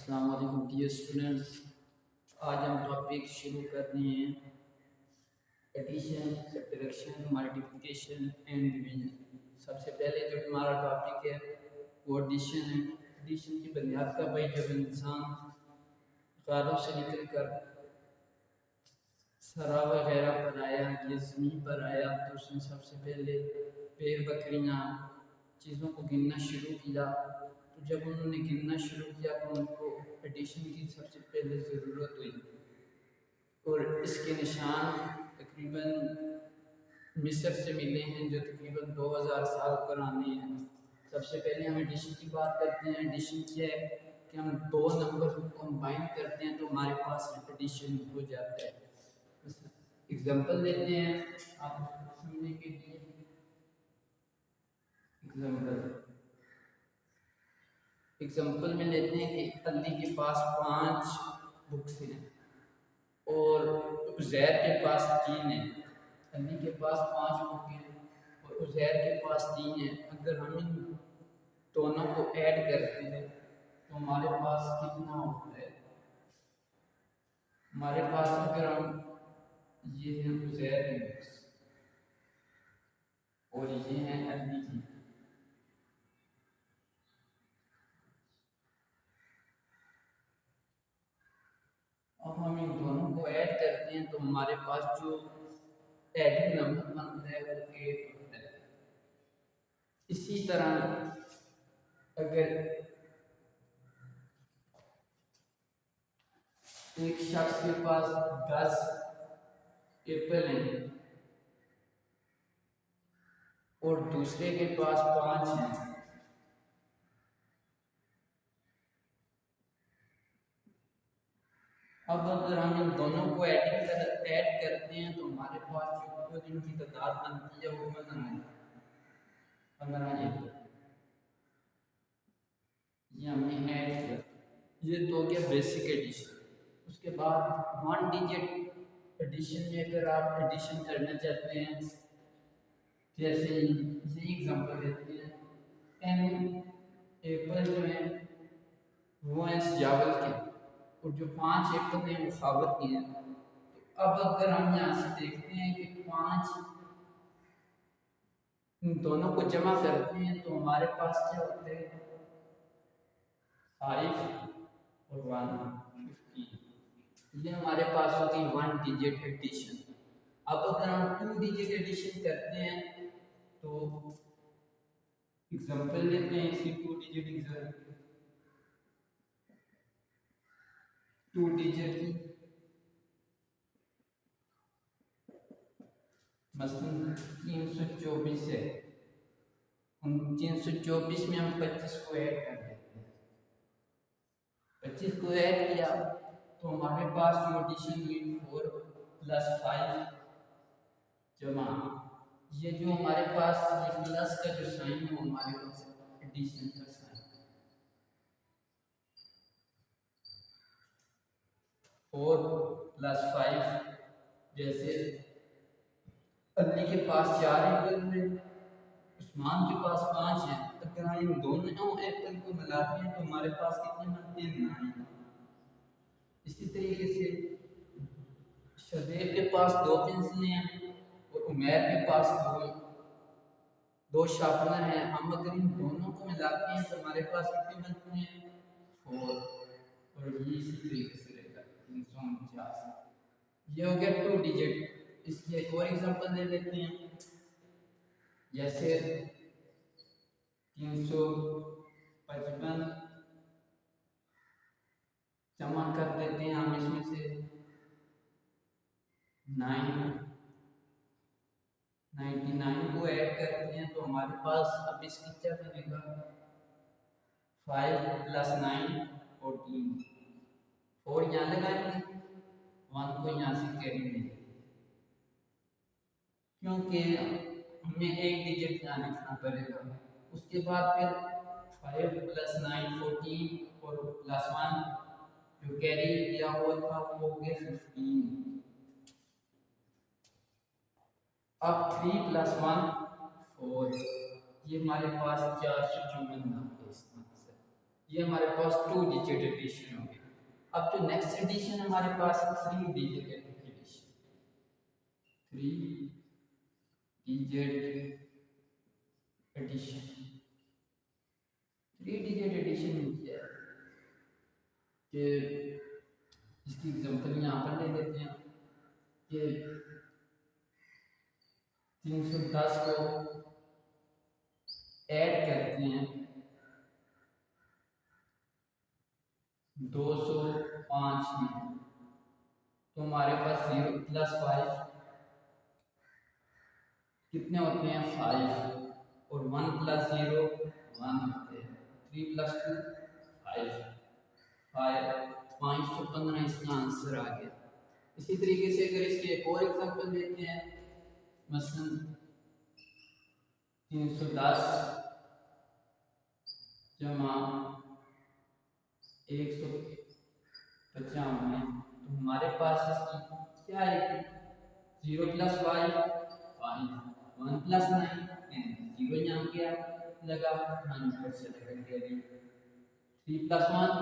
अस्सलाम वालेकुम dear students. आज हम टॉपिक शुरू कर रहे हैं addition, subtraction, multiplication and division. सबसे पहले जो हमारा टॉपिक है वो एडिशन है। एडिशन की बुनियाद का भाई जब इंसान गारों से निकल कर सरा वगैरह पर आया या ज़मीन पर आया तो उसने सबसे पहले भेड़ बकरियाँ चीज़ों को गिनना शुरू किया। तो जब उन्होंने गिनना शुरू किया तो उनको एडिशन की सबसे पहले ज़रूरत हुई और इसके निशान तकरीबन मिस्र से मिले हैं जो तकरीबन 2000 साल पुराने हैं। सबसे पहले हम एडिशन की बात करते हैं। एडिशन क्या है कि हम दो नंबर को कंबाइन करते हैं तो हमारे पास एडिशन हो जाता है। एग्जाम्पल लेते हैं आप समझने के लिए। एग्जाम्पल में लेते हैं कि अली के पास 5 बुक्स हैं और उज़ैर के पास 3 है। अली के पास 5 बुक हैं और उज़ैर के पास 3 है। अगर हम इन दोनों को ऐड करते हैं तो हमारे पास कितना होता है? हमारे पास अगर हम ये है उज़ैर की बुक्स और ये हैं अली की, अब हम इन दोनों को ऐड करते हैं तो हमारे पास जो एडिंग नंबर बनता है वो 8 होता है। इसी तरह अगर एक शख्स के पास 10 एप्पल हैं और दूसरे के पास 5 हैं, अब अगर हम इन दोनों को ऐड करते हैं तो हमारे पास जो इनकी तादाद बनती है वो 15 एप्पल। ये हमने ऐड किया। ये तो हो गया बेसिक एडिशन। उसके बाद 1 डिजिट एडिशन में अगर आप एडिशन करना चाहते हैं, जैसे ये एग्जांपल देते हैं 10 एप्पल जो हैं वो हैं सजावल के और जो 5 एप्पल हैं वो खावर के हैं। तो अब अगर हम यहाँ से देखते हैं कि 5 इन दोनों को जमा करते हैं तो हमारे पास क्या होते हैं? 5 और 1 15। ये हमारे पास होगी 1 डिजिट एडिशन। अब अगर हम 2 डिजिट एडिशन करते हैं तो एग्जांपल लेते हैं इसी 2 डिजिट की। मसलन 324 है, 324 में हम 25 को ऐड कर देते हैं। 25 को ऐड किया तो हमारे पास जो एडिशन हुई 4 प्लस 5 जमा ये जो हमारे पास ये प्लस का जो साइन है वो हमारे पास एडिशन का साइन। 4 प्लस 5 जैसे अली के पास 4 एप्पल हैं, उस्मान के पास 5 हैं। अगर हम इन दोनों एप्पल को मिलाते हैं तो हमारे पास कितने बनते हैं? 9। इसी तरीके से शदेब के पास 2 पेंसिलें हैं और उमैर के पास दो शार्पनर हैं। हम अगर इन दोनों को मिलाते हैं तो हमारे पास कितने बनते हैं? 4। और ये इसी तरीके से रहेगा 349। ये हो गया 2 डिजिट। इसकी एक और एग्जांपल ले लेते हैं। जैसे 355 जमा कर देते हैं हम इसमें से 99 को ऐड करते हैं तो हमारे पास अब इसकी क्या बनेगा? 5 प्लस 9 14। और यहाँ लगाएंगे 1 को यहाँ से कैरी नहीं, क्योंकि हमें एक डिजिट यहाँ लिखना पड़ेगा। उसके बाद फिर 5 प्लस 9 14 और प्लस 1 जो कैरी किया हुआ था वो हो गया 15। अब 3 प्लस 1 4। ये हमारे पास 454 नंबर है। इस तरह से ये हमारे पास 2 डिजिट एडिशन हो गई। अब जो नेक्स्ट एडिशन हमारे पास है 3 digit addition. 3 digit addition. 3 digit addition में क्या है कि इसकी एग्जांपल यहाँ पर ले लेते हैं कि 310 को ऐड करते हैं 205 में, तो हमारे पास 0 प्लस 5 कितने होते हैं 5, और 1 प्लस 0 1 होते हैं। 3 प्लस 2 5, 515 इसका आंसर आ गया। इसी तरीके से अगर इसके एक और एग्जांपल लेते हैं, मसलन 310 जमा 195, तो हमारे पास इसकी क्या है 0 प्लस 5 5, 1 प्लस 9 0 यहाँ क्या लगा 9 से लगा कैरी, 3 प्लस 1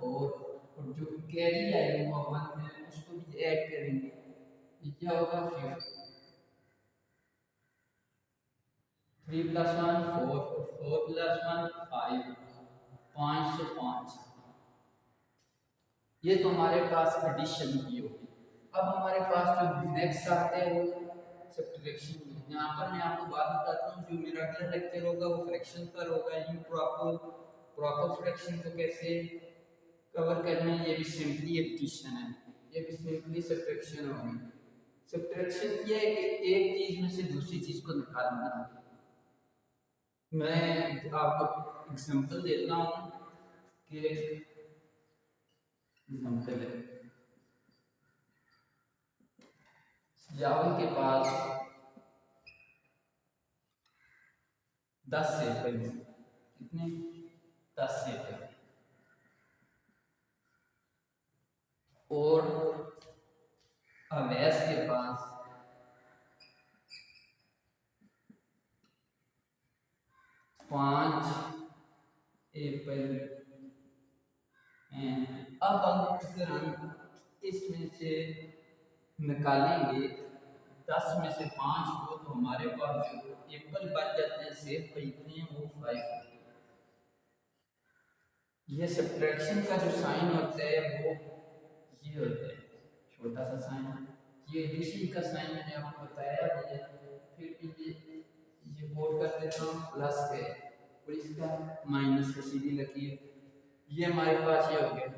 4, और जो कैरी आएगा वो 1 है उसको भी ऐड करेंगे, ये क्या होगा 5, 3 प्लस 1 4, 4 प्लस 1 5, 5 से 5। ये तो हमारे पास एडिशन की होगी। अब हमारे पास जो नेक्स्ट आते हैं वो सब्ट्रैक्शन। यहाँ पर मैं आपको बात बताता हूँ, जो मेरा अगला लेक्चर होगा वो फ्रैक्शन पर होगा। प्रॉपर फ्रैक्शन को कैसे कवर करना है, ये भी सिंपली एडिशन है, ये भी सिंपली सब्ट्रैक्शन होगी। सब्ट्रैक्शन ये है कि एक चीज में से दूसरी चीज को निकालना। मैं आपको एग्जांपल देता हूँ कि एग्जांपल है यावल के पास 10 सेब है, कितने 10 सेब है, और अवैस के पास 5 एप्पल हैं। अब हम इसमें से निकालेंगे 10 में से 5 को, तो हमारे पास जो एप्पल बच जाते हैं, सेब बचते हैं वो 5। ये सब्ट्रैक्शन का जो साइन होता है वो ये होता है, छोटा सा साइन। ये एडिशन का साइन मैंने आपको बताया है, फिर ये बोर्ड कर देता हूँ प्लस है, और इसका माइनस का सीधी लकीर। ये हमारे पास ये हो गया।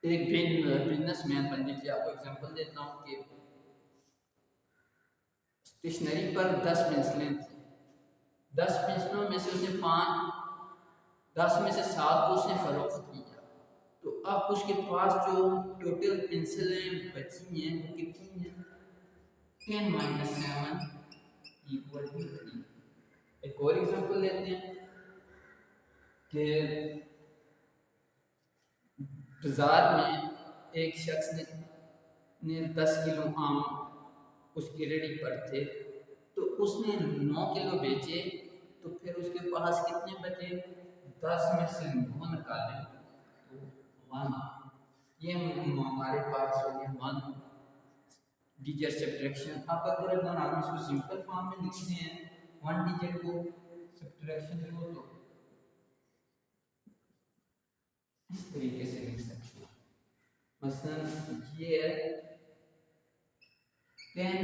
एक बिजनेसमैन बनने की आपको एग्जांपल देता हूँ कि स्टेशनरी पर 10 पेंसिलें थी, 10 पेंसिलों में से उसने 10 में से 7 को उसने फरोख्त किया, तो अब उसके पास जो टोटल पेंसिलें बची हैं वो कितनी हैं 10 माइनस 7 इक्वल टू 3। एक और एग्जांपल लेते हैं कि बाजार में एक शख्स ने 10 किलो आम उसकी रेडी पर थे, तो उसने 9 किलो बेचे, तो फिर उसके पास कितने बचे 10 में से 9 निकाले तो 1। ये हमारे पास हो गया 1 डिजिट सब्ट्रैक्शन। अब अगर हम इसको सिंपल फॉर्म में लिखते हैं 1 डिजिट को सब्ट्रैक्शन को, तो इस तरीके से लिख सकते हैं। मसलन ये है 10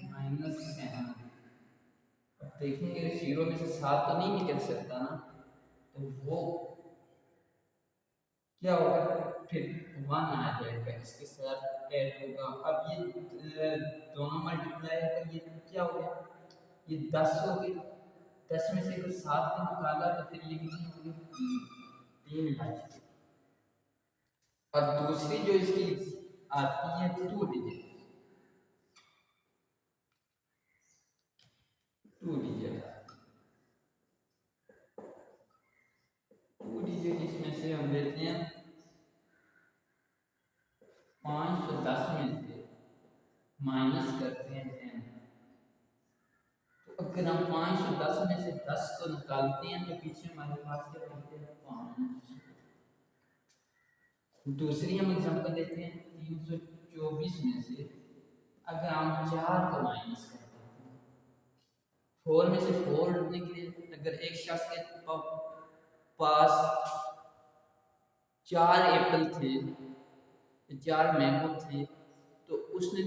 माइनस 7। अब देखेंगे 0 में से 7 तो नहीं निकल सकता ना, तो वो क्या होगा फिर 1 आ जाएगा, इसके साथ ऐड होगा। अब ये दोनों मल्टीप्लाई कर ये क्या हो गया, ये 10 हो गए। 10 में से अगर 7 को निकाला तो फिर ये कितनी होगी 3 बच। और दूसरी जो इसकी आती है 2 डिजिट, 2 डिजिट इसमें से हम लेते हैं 510 में से माइनस करते हैं 10। तो अगर हम 510 में से 10 को निकालते हैं तो पीछे हमारे पास क्या बनते हैं 5। दूसरी हम एग्जांपल लेते हैं 324 में से अगर हम 4 को माइनस करते हैं 4 में से 4 निकले। अगर एक शख्स के पास 4 एप्पल थे, 4 मैंगो थे, तो उसने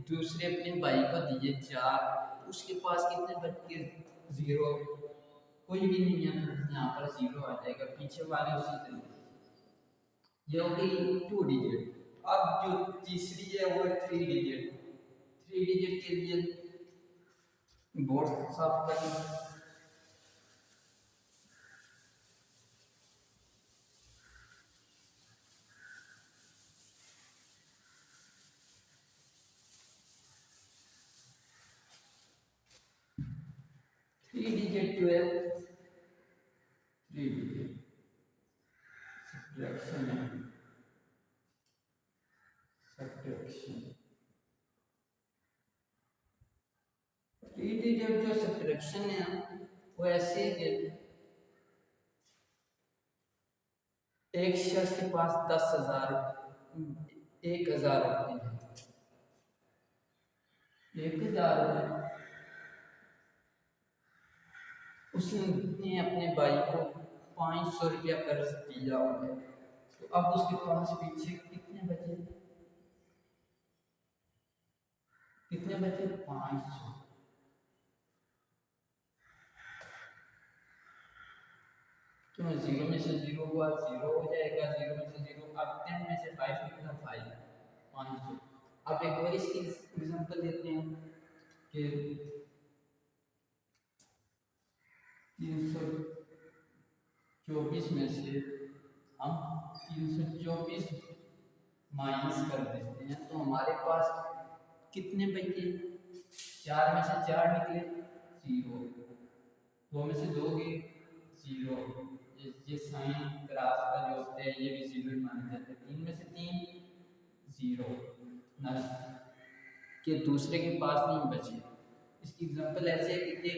दूसरे अपने भाई को दिए 4, तो उसके पास कितने बच के 0, कोई भी नहीं है, यहाँ पर 0 आ जाएगा। पीछे वाले उसी तरीके ये हो गई 2 डिजिट। अब जो तीसरी है वो 3 डिजिट। 3 डिजिट के लिए बोर्ड साफ करें। थ्री डिजिट जो है 3 डिजिट सब्ट्रैक्शन है, सब्ट्रैक्शन 3 डिजिट जो सब्ट्रैक्शन है वो ऐसे है एक शख्स के पास 10,000 1,000 रुपये हैं। 1,000 रुपये उसने अपने भाई को 500 रुपया कर्ज दिया हुआ है, तो अब उसके पास पीछे कितने बचे? कितने बचे? 500। तो 0 में से 0 हुआ 0 हो जाएगा, 0 में से 0। अब 10 में से 5 निकला 5, 500। अब एक और इसकी एग्जांपल लेते हैं कि 324 में से हम 324 माइनस कर देते हैं तो हमारे पास कितने बचे? 4 में से 4 निकले 0, 2 में से 2 गए 0, ये साइन ग्राफ का जो होता है ये भी 0 ही माना जाता है। 3 में से 3 0 ना कि दूसरे के पास नहीं बचे। इसकी एग्जांपल ऐसे है कि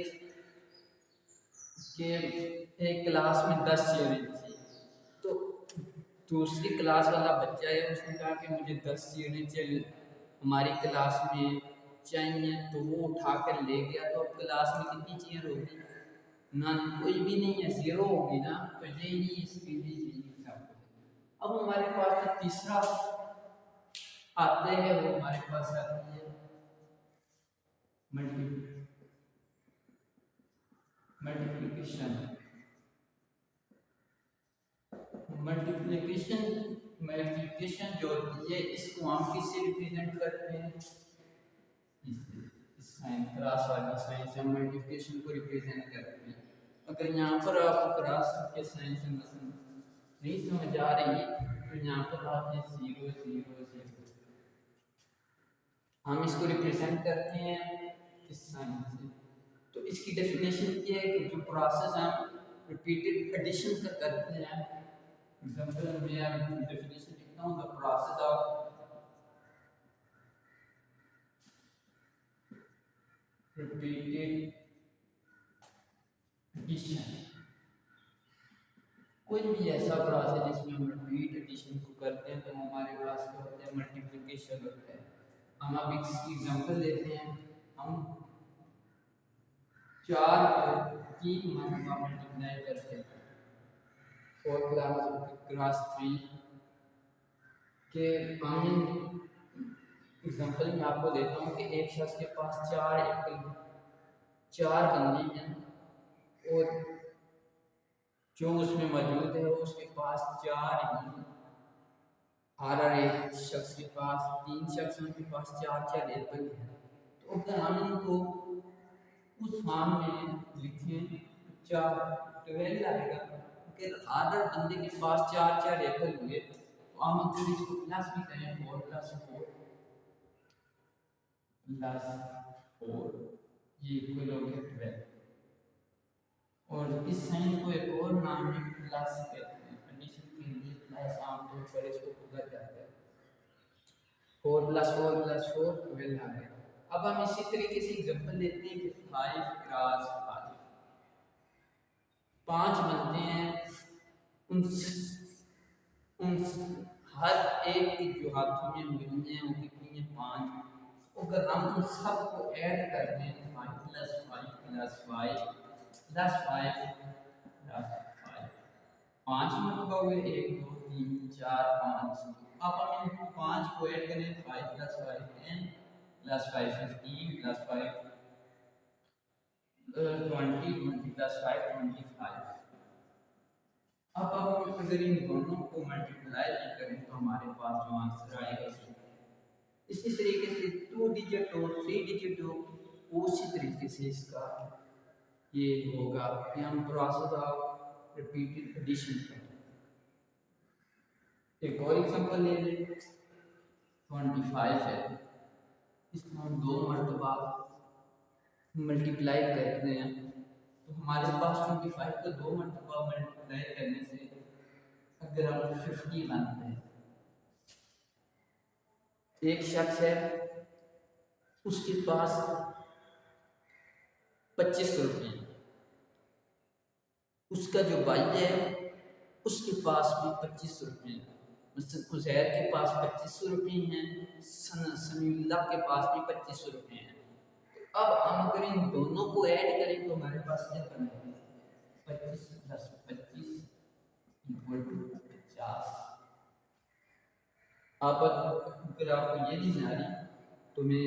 एक क्लास में 10 चेयरें थी, तो दूसरी क्लास वाला बच्चा है उसने कहा कि मुझे 10 चेयरें चाहिए हमारी क्लास में चाहिए, तो वो उठा कर ले गया। तो अब क्लास में कितनी चेयर होगी? ना, कोई भी नहीं है, 0 होगी ना। तो यही इसके लिए एग्जाम्पल। अब हमारे पास जो तीसरा आते हैं वो हमारे पास आती है मल्टीप्लिकेशन। मल्टीप्लिकेशन जो होती है इसको हम किससे रिप्रेजेंट करते हैं? इस साइन क्रॉस वाली साइन से हम मल्टीप्लिकेशन को रिप्रेजेंट करते हैं। अगर यहाँ पर आपको क्रॉस के साइन से नहीं समझ आ रही तो यहाँ पर आप ये 0 0 0 हम इसको रिप्रेजेंट करते हैं इस साइन से। तो इसकी डेफिनेशन क्या है कि जो प्रोसेस हम रिपीटेड एडिशन का करते हैं, एग्जांपल में मैं डेफिनेशन लिखता हूँ, the process of repeated addition. कोई भी ऐसा प्रोसेस जिसमें हम रिपीट एडिशन को करते हैं तो हमारे पास क्या होता है? मल्टीप्लिकेशन होता है। हम अब इसकी एग्जांपल लेते हैं। हम 4 को 3 मरतबा मल्टीप्लाई करते हैं 4 क्लास 3 के। हम एग्जांपल में आपको देता हूँ कि एक शख्स के पास 4 एप्पल 4 गन्ने हैं और जो उसमें मौजूद है उसके पास 4 ही। हर एक शख्स के पास 3 शख्स के पास 4 एप्पल हैं। तो अगर हम इनको उस फॉर्म में लिखें 4 12 आएगा। अगर हर बंदे के पास 4 एप्पल हुए तो हम अगर इसको प्लस भी करें 4 + 4 ये इक्वल हो गया 12। और इस साइन को एक और नाम में प्लस कहते हैं। एडिशन के लिए प्लस आमतौर पर इसको पूरा जाता है। 4 + 4 + 4 12 आ गया। अब हम इसी तरीके से एग्जांपल लेते हैं कि 5 क्रॉस 5। 5 बनते हैं, उन उन हर एक की जो हाथों में उंगलियां हैं वो कितनी है 5। अगर हम उन सबको ऐड कर दें 5 + 5 + 5 + 5 + 5, 5 मरतबा हुए 1 2 3 4 5। अब हम इन 5 को ऐड करें 5 + 5 10 + 5 15 + 5 20 20 + 5 25। अब हम अगर इन दोनों को मल्टीप्लाई भी करें तो हमारे पास जो आंसर आएगा इसी तरीके से 2 डिजिट हो 3 डिजिट हो, उसी तरीके से इसका ये होगा कि हम प्रोसेस ऑफ रिपीटेड एडिशन करें। एक और एग्जांपल ले लें, 25 है, इसको हम 2 मरतबा मल्टीप्लाई करते हैं तो हमारे पास 25 को 2 मरतबा मल्टीप्लाई करने से अगर हम 50 लाते हैं, एक शख्स है उसके पास 25 रुपये, उसका जो भाई है उसके पास भी 25 रुपये हैं, उजैर के पास 25 रुपये हैं, समीउल्लाह के पास भी 25 रुपये हैं। तो अब हम अगर इन दोनों को ऐड करें तो हमारे पास क्या बनेगा 25 + 25 = 50। अब अगर आपको ये नहीं आ रही तो मैं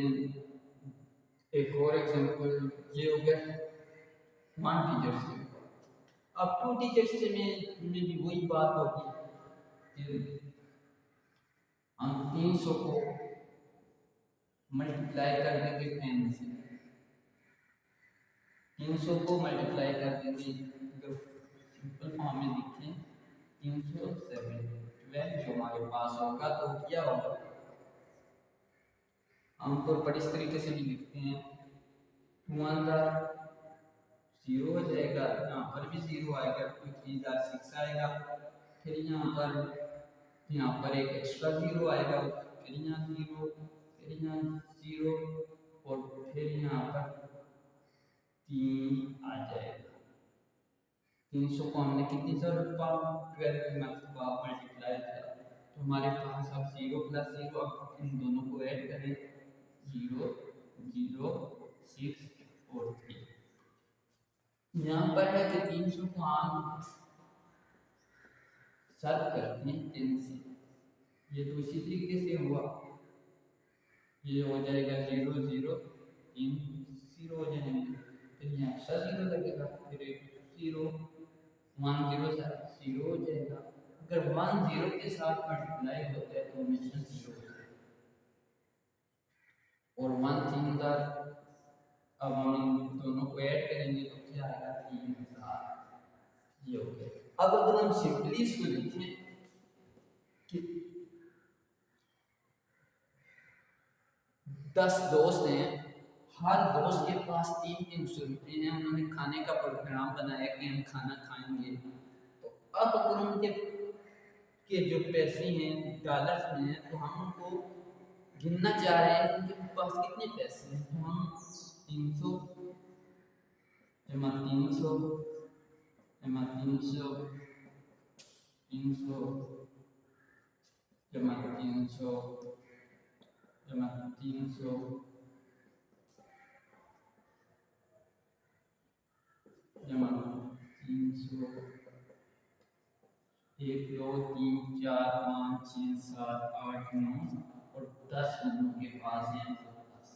एक और एग्जांपल, ये हो गया 1 डिजिट से। अब 2 डिजिट से में भी वही बात होगी कि हम 300 को मल्टीप्लाई कर देंगे 10 से, 300 को मल्टीप्लाई कर देंगे, अगर सिंपल फॉर्म में लिखें 307 12 जो हमारे पास होगा तो क्या होगा, आमतौर पर इस तरीके से भी लिखते हैं 2 अंदर 0 हो जाएगा, यहाँ पर भी 0 आएगा, 2 3 6 आएगा, फिर यहाँ पर एक एक्स्ट्रा 0 आएगा, फिर यहाँ 0, फिर यहाँ 0 और फिर यहाँ पर 3 आ जाएगा। 300 को हमने कितनी मरतबा मल्टीप्लाई किया तो हमारे पास अब 0 + 0, अब इन दोनों को ऐड करें 0 0 6 और 3। यहाँ पर है कि 300 को हम सर्व करते हैं 10 से, ये तो इसी तरीके से हुआ, ये हो जाएगा 0 0 3 0 हो जाएंगे, फिर यहाँ एक्स्ट्रा 0 लगेगा, फिर एक 0 1 0 0 हो जाएगा। अगर 1 0 के साथ मल्टीप्लाई होता है तो हमेशा 0 हो जाएगा, और 1 3 का अब हम इन दोनों को ऐड करेंगे तो क्या आएगा 3000, ये हो गया। अब अगर हम सिंपली इसको लिखें कि 10 दोस्त हैं, हर दोस्त के पास 300 रुपये हैं, उन्होंने खाने का प्रोग्राम बनाया कि हम खाना खाएंगे, तो अब अगर उनके के जो पैसे हैं डॉलर्स में हैं तो हम उनको गिनना चाह रहे हैं उनके पास कितने पैसे हैं, तो हम 300 जमा 300 जमा 300 300 जमा 300 जमा 300 जमा 300 1 2 3 4 5 6 7 8 9 और 10 लोगों के पास हैं तो 10।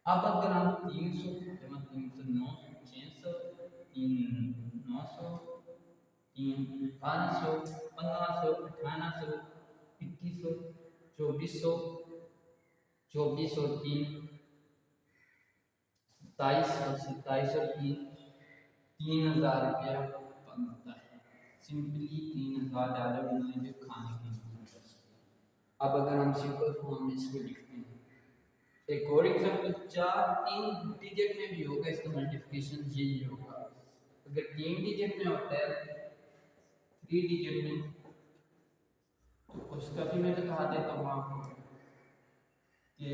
अब अगर हम 300 जमा 300 900 600 3 900 3 500 1500 1800 2100 2400 2400 3 2700 और 3 3000 रुपया बनता है, सिंपली 3000 डॉलर उन्होंने जो खाने के लिए। अब अगर हम सिंपल फॉर्म में इसको लिखते हैं, एक और एग्जांपल 3 डिजिट में भी होगा, इसका मल्टीप्लिकेशन यही होगा। अगर 3 डिजिट में होता है 3 डिजिट में तो उसका भी मैं बता देता हूँ आपको कि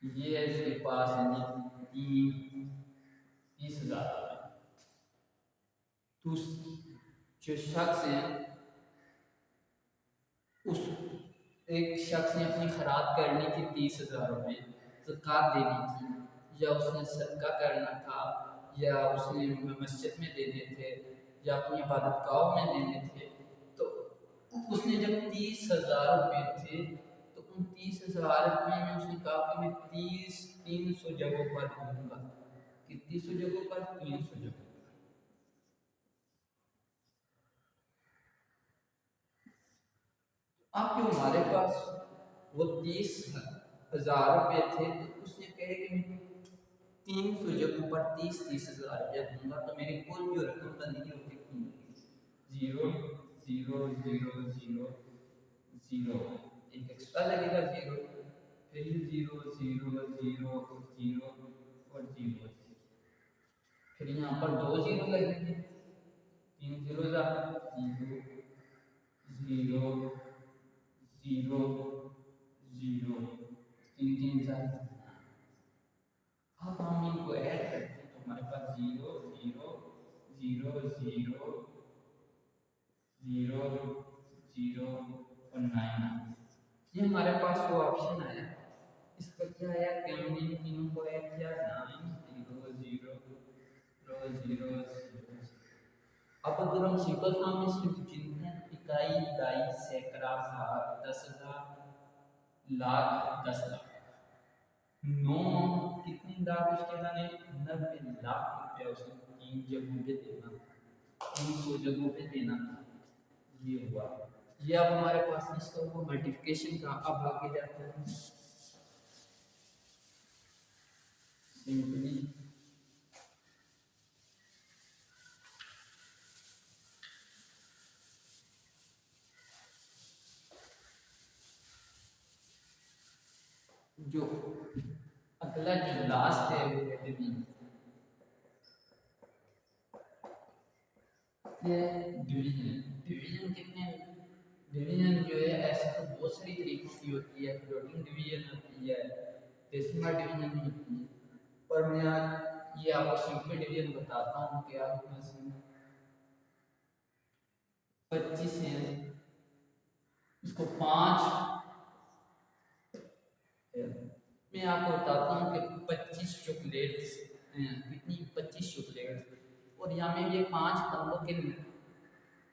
ये है इसके पास है 30,000, जो शख्स हैं उस एक शख्स ने अपनी खैरात करनी थी 30,000 रुपये ज़कात देनी थी, या उसने सदका करना था, या उसने मस्जिद में देने थे, या अपनी इबादत गाहों में देने थे। तो उसने जब 30,000 रुपये थे तो उन 30,000 रुपये में उसने कहा कि मैं 300 जगहों पर दूंगा। कितनी सौ जगहों पर? 300 जगहों। अब जो हमारे पास वो 30,000 रुपये थे तो उसने कहे कि मैं 300 जगहों पर 30,000 रुपया दूंगा, तो मेरी कुल जो रकम बनेगी वो कितनी होगी? 0 0 0 0 0, एक एक्स्ट्रा लगेगा 0, फिर 0 0 0 0 और 0, फिर यहाँ पर 2 0 लगेंगे, 3 0 0 0 0 0, 3 3 अब हम इनको ऐड करते हैं तो हमारे पास 0 0 0 0 0 0 और 9। ये हमारे पास वो ऑप्शन आया, इसका क्या आया कि हमने इन तीनों को ऐड किया 9 0 0 0 0 0। अब अगर हम सिंपल फॉर्म में सिर्फ गिनते हैं, इकाई, दाई, सैकड़ा, हजार, 10,000, लाख, 10 लाख, 9 कितनी लाख उसके बने? 90 लाख रुपया उसने 3 जगहों पे देना था, 300 जगहों पे देना था। ये हुआ। ये अब हमारे पास इसका वो मल्टीप्लिकेशन का। अब आगे जाते हैं सिंपली जो अगला जो लास्ट है वो है डिवीजन। ये डिवीजन, डिवीजन कितने? डिवीजन जो है ऐसे तो बहुत सारी तरीकों की होती है, फ्लोटिंग डिवीजन होती है, डेसिमल डिवीजन भी होती है, पर मैं आज ये आपको सिंपल डिवीजन बताता हूँ कि आप इसमें 25 है, इसको 5, मैं आपको बताता हूँ कि 25 चॉकलेट्स कितनी? 25 चॉकलेट्स, और यहाँ में ये 5 बंदों के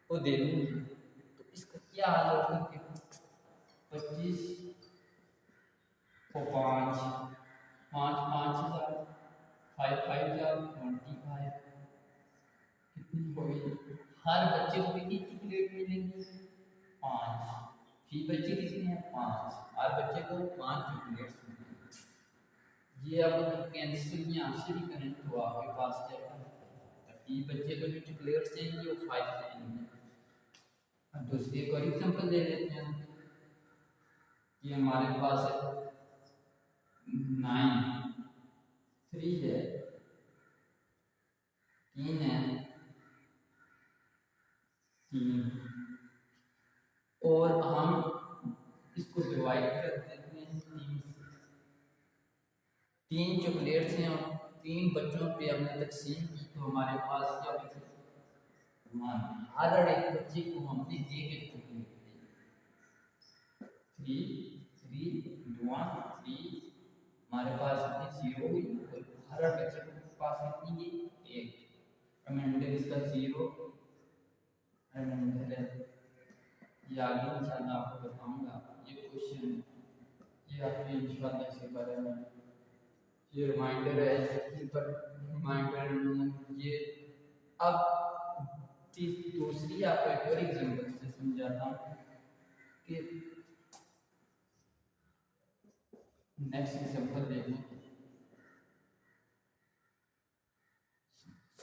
को दे दूँगी, तो इसका क्या हाल होगा कि 25 को 5 5 5,000, 5 5,000 25, कितनी होगी? हर बच्चे को कितनी चॉकलेट मिलेंगी? 5। फी बच्चे कितने हैं? 5, हर बच्चे को 5 चॉकलेट्स मिलेंगी। ये अब अगर कैंसिल यहाँ से भी करें तो आपके पास क्या है? फी बच्चे को जो चॉकलेट्स चाहिए वो 5 चाहिए। अब दूसरी एक और एग्जांपल ले लेते हैं कि हमारे पास है 9, 3 है, 3 है, 3, और हम इसको डिवाइड कर देते हैं 3 से। 3 चॉकलेट्स हैं और 3 बच्चों पे हमने तकसीम की, तो हमारे पास क्या बचे? हर एक बच्चे को हमने एक एक चॉकलेट दी। 3 3 1 3, हमारे पास कितनी? 0 हुई, और हर बच्चे के पास कितनी गई? 1। रिमाइंडर इसका 0, रिमाइंडर है। ये आगे इंशाल्लाह आपको बताऊंगा, ये क्वेश्चन, ये आपके इंशाल्लाह इसके बारे में ये रिमाइंडर है, पर रिमाइंडर ये। अब दूसरी आपको एक और एग्जांपल से समझाता हूँ कि नेक्स्ट एग्जांपल देखो,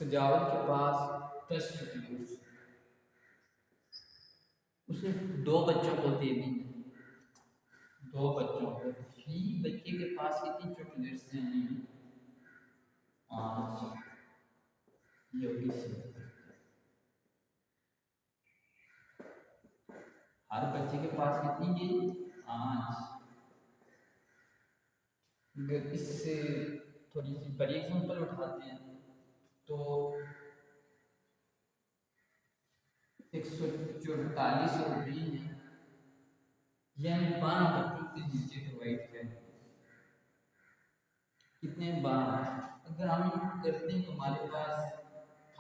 सजावट के पास 10 चॉकलेट्स, उसने 2 बच्चों को दे दी, 2 बच्चों को। फी बच्चे के पास कितनी चॉकलेट्स हैं? 5। ये होगी 6। हर बच्चे के पास कितनी गई? 5। अगर इससे थोड़ी सी बड़ी एग्जांपल उठाते हैं तो 144 और 20 है, यानी 12 बच्चों के नीचे डिवाइड करें कितने 12। अगर हम करते हैं तो हमारे पास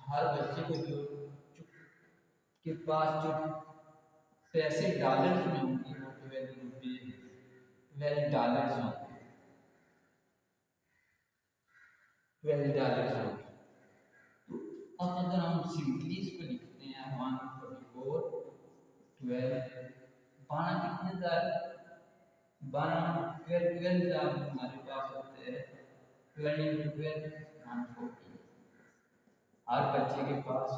हर बच्चे को जो के पास जो पैसे डॉलर्स में होंगे वो 12 रुपये 12 डॉलर्स होंगे, 12 डॉलर्स होंगे। तो अब अगर हम सिंपली इसको लिखते हैं 144 12 12 कितने हजार 12 12 हजार हमारे पास होते हैं 12 into 12 140। हर बच्चे के पास